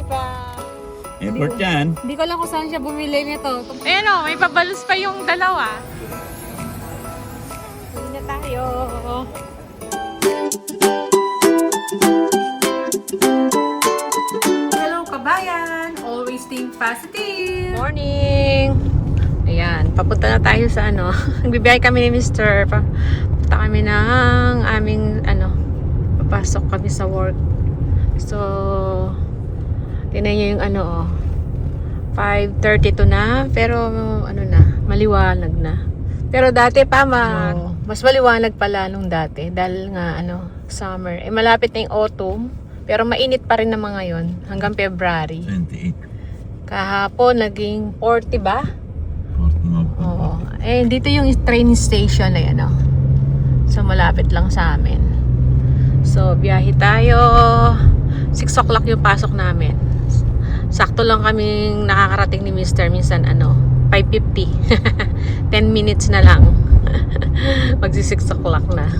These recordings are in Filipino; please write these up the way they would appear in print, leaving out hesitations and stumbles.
pa. Airport yan. Hindi ko lang kung saan siya bumili nito. Ayan o, may pabalos pa yung dalawa. Uwi na tayo. Hello kabayan! Always think positive! Morning! Ayan, papunta na tayo sa ano. Nagbibiyahe kami ni Mr. Punta kami ng aming papasok kami sa work. So, tingnan nyo yung 5:32 na. Pero maliwanag na. Pero dati pa mas maliwanag pala nung dati. Dahil nga summer. Malapit na yung autumn. Pero mainit pa rin naman ngayon. Hanggang February. 28. Kahapon naging 40 ba? 40. Oo. Dito yung train station na yan. So, malapit lang sa amin. So, biyahe tayo. 6 o'clock yung pasok namin. Sakto lang kaming nakakarating ni Mr. Minsan 5:50. 10 minutes na lang. Magsi 6 o'clock na.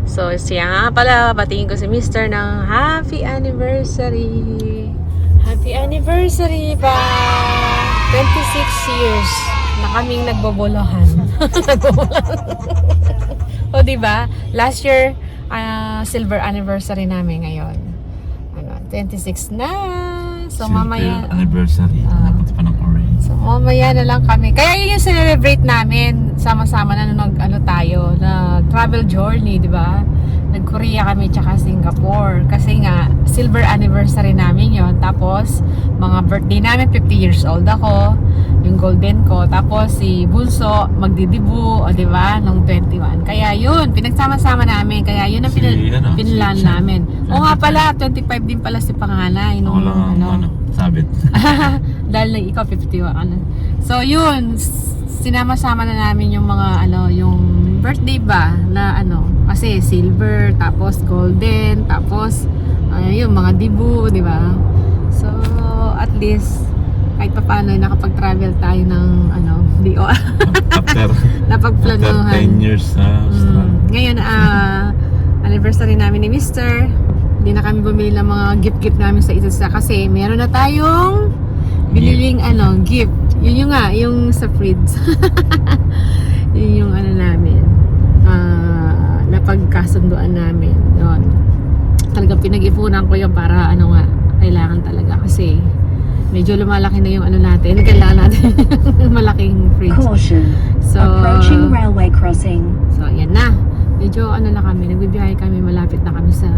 So, siya nga pala, batingin ko si Mr. ng happy anniversary. Happy anniversary pa! 26 years na kaming nagbobolohan. O, diba? Last year, silver anniversary namin ngayon. 26 na. So, mamaya... anniversary. Napunta pa ng orange. So, mamaya na lang kami. Kaya yun yung celebrate namin. Sama-sama na tayo. Travel journey, di ba? Nag-Korea kami tsaka Singapore. Kasi nga, silver anniversary namin yon. Tapos, mga birthday namin, 50 years old ako. Yung golden ko. Tapos, si Bunso, magdidibu, o di ba? Nung 21. Kaya yun, pinagsama-sama namin. Kaya yun ang pinlan namin. O nga pala, 25 din pala si panganay. Nung, sabit. Dahil na ikaw 51 So yun, sinama-sama na namin yung mga yung birthday ba na kasi silver, tapos golden, tapos yung mga dibu, di ba? So at least kahit pa paano nakapag-travel tayo ng DO. After Napagplanuhan. 10 years sa Australia. Ngayon anniversary namin ni Mr. Hindi na kami bumili ng mga gift namin sa isa kasi meron na tayong biniling gift. Yun yung yung sa fridge. Yun yung namin. Napagkasunduan namin. Yun. Talagang pinag-ipunan ko yun para kailangan talaga kasi medyo lumalaki na yung natin. Kailangan natin yung malaking fridge. Caution. So, approaching railway crossing. So, yan na. Medyo na kami. Nagbibiyahe kami. Malapit na kami sa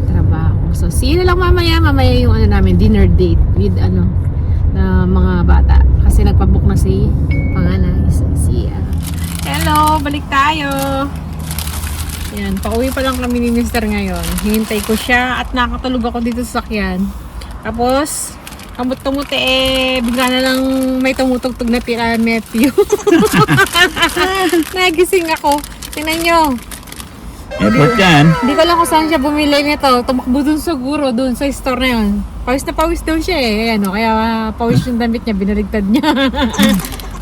trabaho. So, see you na lang mamaya. Mamaya yung namin, dinner date with na mga bata. Kasi nagpabook na si panganay. So, see ya. Hello! Balik tayo! Yan. Pauwi pa lang kami ni Mr. ngayon. Hinintay ko siya at nakatulog ako dito sa sakyan. Tapos, kamot-tumuti bigla na lang may tumutugtog na tira Matthew. Nagising ako. Tingnan nyo. Airport yan. Hindi ko lang kung saan siya bumili nito. Tumakbo dun siguro, dun sa store na yun. Pawis na pawis daw siya kaya pawis yung damit niya, binaligtad niya.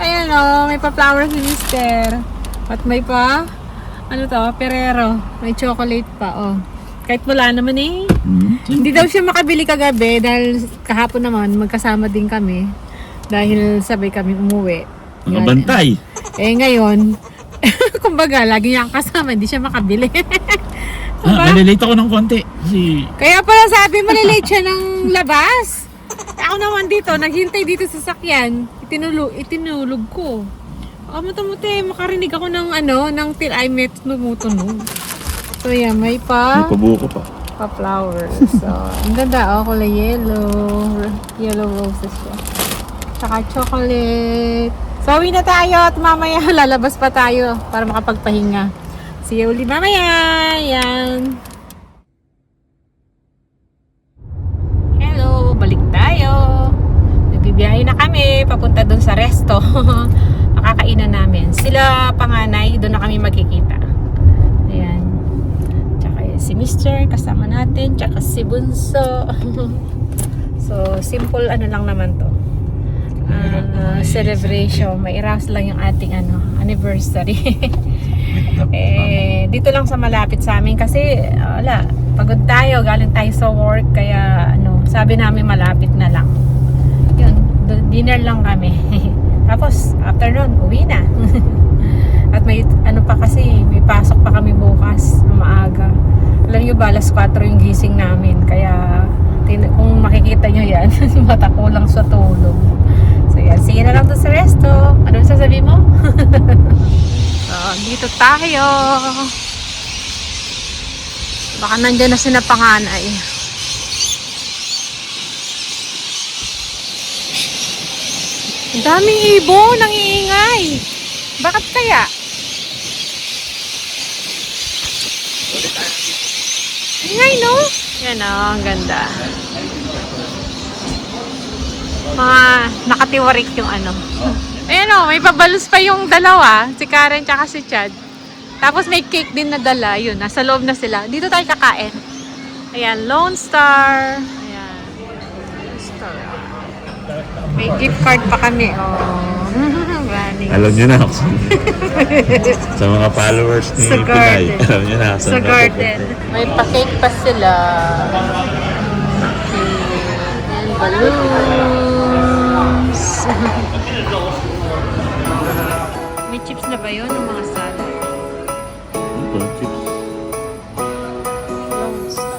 Ayan may pa-flowers si Mister. At may pa, Ferrero. May chocolate pa, Kahit wala naman Hindi daw siya makabili kagabi dahil kahapon naman magkasama din kami. Dahil sabay kami umuwi. Mga bantay. Ngayon, kumbaga, lagi niya kasama, hindi siya makabili. Malilate ako ng konti. Kaya pala sabi, malilate siya ng labas. Ako naman dito, naghintay dito sa sakyan. Itinulog ko. Muti, makarinig ako ng ng till I met tumutunog. So yan, may pabuko pa. Pa-flowers. So, ang ganda, kulay yellow. Yellow roses siya. Tsaka chocolate. So, uwi na tayo at mamaya lalabas pa tayo para makapagpahinga. See you ulit mamaya. Yan. Hello, balik tayo. Nagbibiyahe na kami papunta dun sa resto. Makakainan namin. Sila panganay, doon na kami magkikita. Ayan. Tsaka si Mr. kasama natin. Tsaka si Bunso. So, simple lang naman to. Celebration. May iras lang yung ating anniversary. Dito lang sa malapit sa amin kasi wala, pagod tayo, galing tayo sa work kaya sabi namin malapit na lang. Yun, dinner lang kami. Tapos, after nun, uwi na. At may, ano pa kasi, may pasok pa kami bukas na maaga. Alam nyo ba, alas 4 yung gising namin. Kaya, kung makikita nyo yan, mata ko lang sa tulog. So, yan. Sige na lang to sa resto. Ano sasabihin mo? So, dito tayo. Baka nandyan na sila panganay. Ang daming ibon, nangiingay. Bakit kaya? Ingay, no? Yan o, ang ganda. Mga nakatiwarik yung ano. Ayan o, may pabalus pa yung dalawa. Si Karen tsaka si Chad. Tapos may cake din na dala. Yun, nasa loob na sila. Dito tayo kakain. Ayan, Lone Star. Ayan. Lone Star. May gift card pa kami. Oh. Running. Alam niyo na ako. Sa mga followers ni Sa Pinay. garden. Alam niyo na. Sa garden. May pa-cake pa sila. And balloons. May chips na ba yun? Ng mga salad? Lone Star.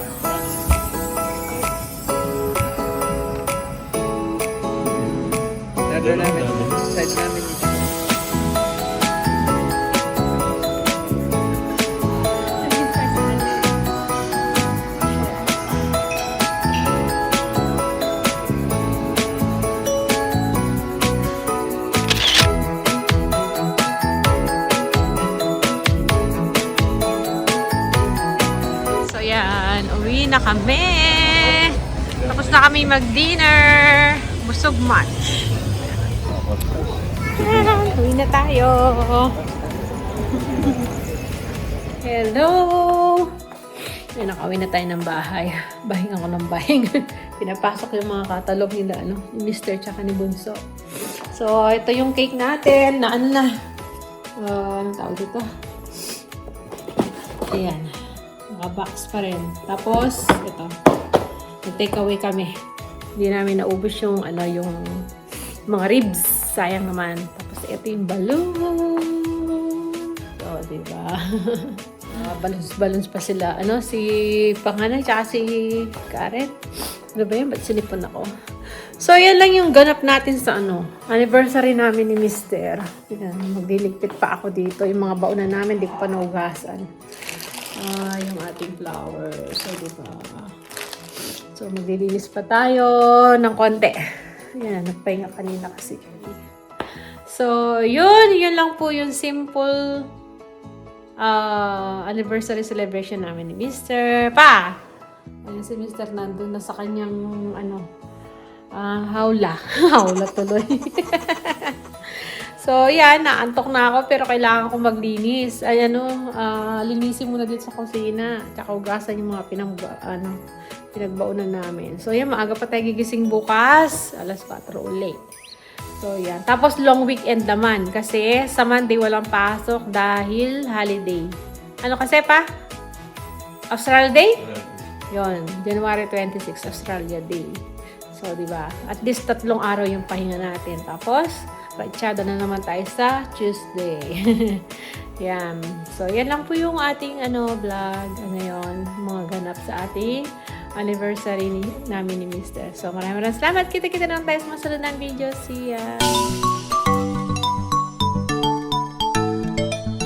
So yan, uwi na kami. Tapos na kami mag-dinner. Busog much. Uwi na tayo. Hello! Ay, nakauwi na tayo ng bahay. Bahing ako ng bahing. Pinapasok yung mga katalog nila, ano, ni Mr. tsaka ni Bunso. So, ito yung cake natin na ano na. Anong tawag dito? Ayan. Naka-box pa rin. Tapos, ito. Nag-take away kami. Hindi namin naubos yung, ano, yung mga ribs. Sayang naman. Tapos, ito yung balloon. So, diba? Balloons pa sila. Ano, si Panganay, tsaka si Karen. Ano ba yun? Ba't sinipon ako? So, yan lang yung ganap natin sa ano, anniversary namin ni Mr. Yan, magliligpit pa ako dito. Yung mga baunan namin, di ko pa naugasan. Yung ating flowers. So, diba? So, maglilinis pa tayo ng konti. Yan, nagpahinga kanina kasi. So, yun lang po yung simple anniversary celebration namin ni Mr. Pa! Ayun si Mr. nandun na sa kanyang ano, hawla. Hawla tuloy. So, yan, naantok na ako pero kailangan ko maglinis. Ay, ano, linisin muna dito sa kusina. Tsaka ugasan yung mga pinagbaunan namin. So, yan, maaga pa tayo gigising bukas. Alas 4 ulit. So, yan. Tapos, long weekend naman. Kasi, sa Monday walang pasok dahil holiday. Ano kasi pa? Australia Day? Yon, January 26, Australia Day. So, di ba? At least 3 araw yung pahinga natin. Tapos, ratsyado na naman tayo sa Tuesday. Yan. So, yan lang po yung ating vlog. Ngayon, mga ganap sa ating anniversary namin ni Mr. So, maraming salamat. Kita-kita naman tayo sa masunod ng video. See ya!